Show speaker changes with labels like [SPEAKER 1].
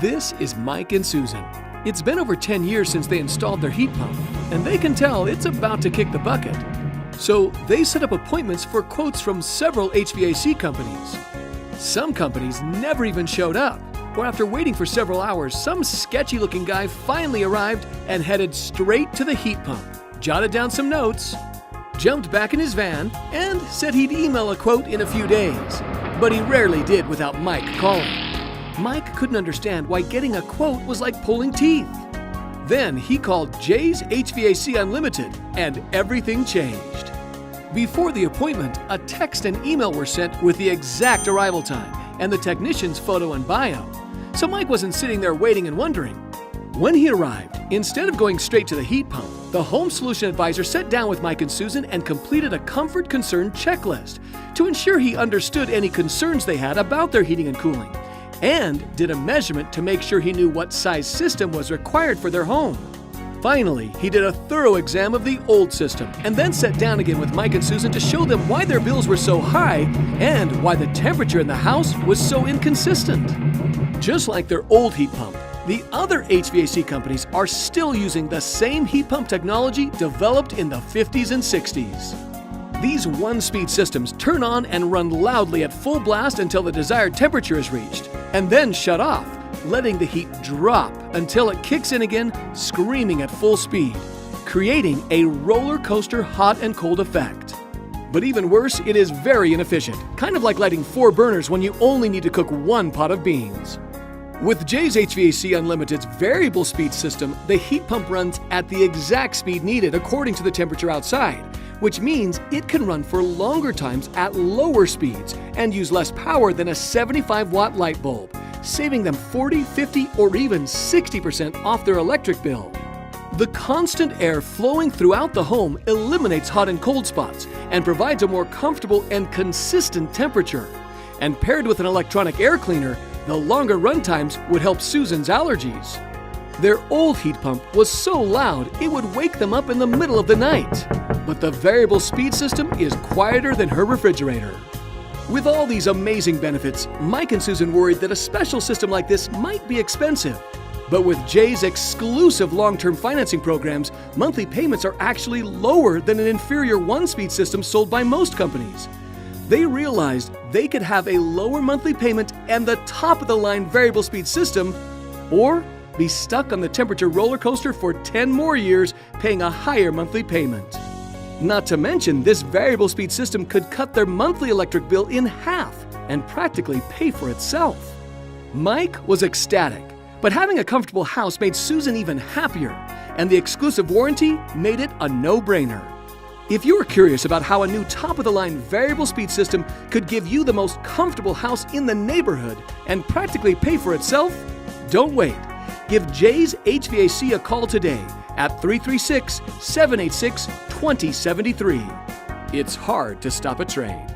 [SPEAKER 1] This is Mike and Susan. It's been over 10 years since they installed their heat pump, and they can tell it's about to kick the bucket. So they set up appointments for quotes from several HVAC companies. Some companies never even showed up, or after waiting for several hours, some sketchy-looking guy finally arrived and headed straight to the heat pump, jotted down some notes, jumped back in his van, and said he'd email a quote in a few days. But he rarely did without Mike calling. Mike couldn't understand why getting a quote was like pulling teeth. Then he called Jay's HVAC Unlimited, and everything changed. Before the appointment, a text and email were sent with the exact arrival time and the technician's photo and bio. So Mike wasn't sitting there waiting and wondering. When he arrived, instead of going straight to the heat pump, the home solution advisor sat down with Mike and Susan and completed a comfort concern checklist to ensure he understood any concerns they had about their heating and cooling, and did a measurement to make sure he knew what size system was required for their home. Finally, he did a thorough exam of the old system and then sat down again with Mike and Susan to show them why their bills were so high and why the temperature in the house was so inconsistent. Just like their old heat pump, the other HVAC companies are still using the same heat pump technology developed in the 50s and 60s. These one-speed systems turn on and run loudly at full blast until the desired temperature is reached, and then shut off, letting the heat drop until it kicks in again, screaming at full speed, creating a roller coaster hot and cold effect. But even worse, it is very inefficient, kind of like lighting 4 burners when you only need to cook 1 pot of beans. With Jay's HVAC Unlimited's variable speed system, the heat pump runs at the exact speed needed according to the temperature outside, which means it can run for longer times at lower speeds and use less power than a 75-watt light bulb, saving them 40, 50, or even 60% off their electric bill. The constant air flowing throughout the home eliminates hot and cold spots and provides a more comfortable and consistent temperature. And paired with an electronic air cleaner, the longer run times would help Susan's allergies. Their old heat pump was so loud it would wake them up in the middle of the night. But the variable speed system is quieter than her refrigerator. With all these amazing benefits, Mike and Susan worried that a special system like this might be expensive. But with Jay's exclusive long-term financing programs, monthly payments are actually lower than an inferior one-speed system sold by most companies. They realized they could have a lower monthly payment and the top-of-the-line variable speed system, or be stuck on the temperature roller coaster for 10 more years paying a higher monthly payment. Not to mention, this variable speed system could cut their monthly electric bill in half and practically pay for itself. Mike was ecstatic, but having a comfortable house made Susan even happier, and the exclusive warranty made it a no-brainer. If you're curious about how a new top-of-the-line variable speed system could give you the most comfortable house in the neighborhood and practically pay for itself, don't wait. Give Jay's HVAC a call today at 336-786-2073. It's hard to stop a Trane.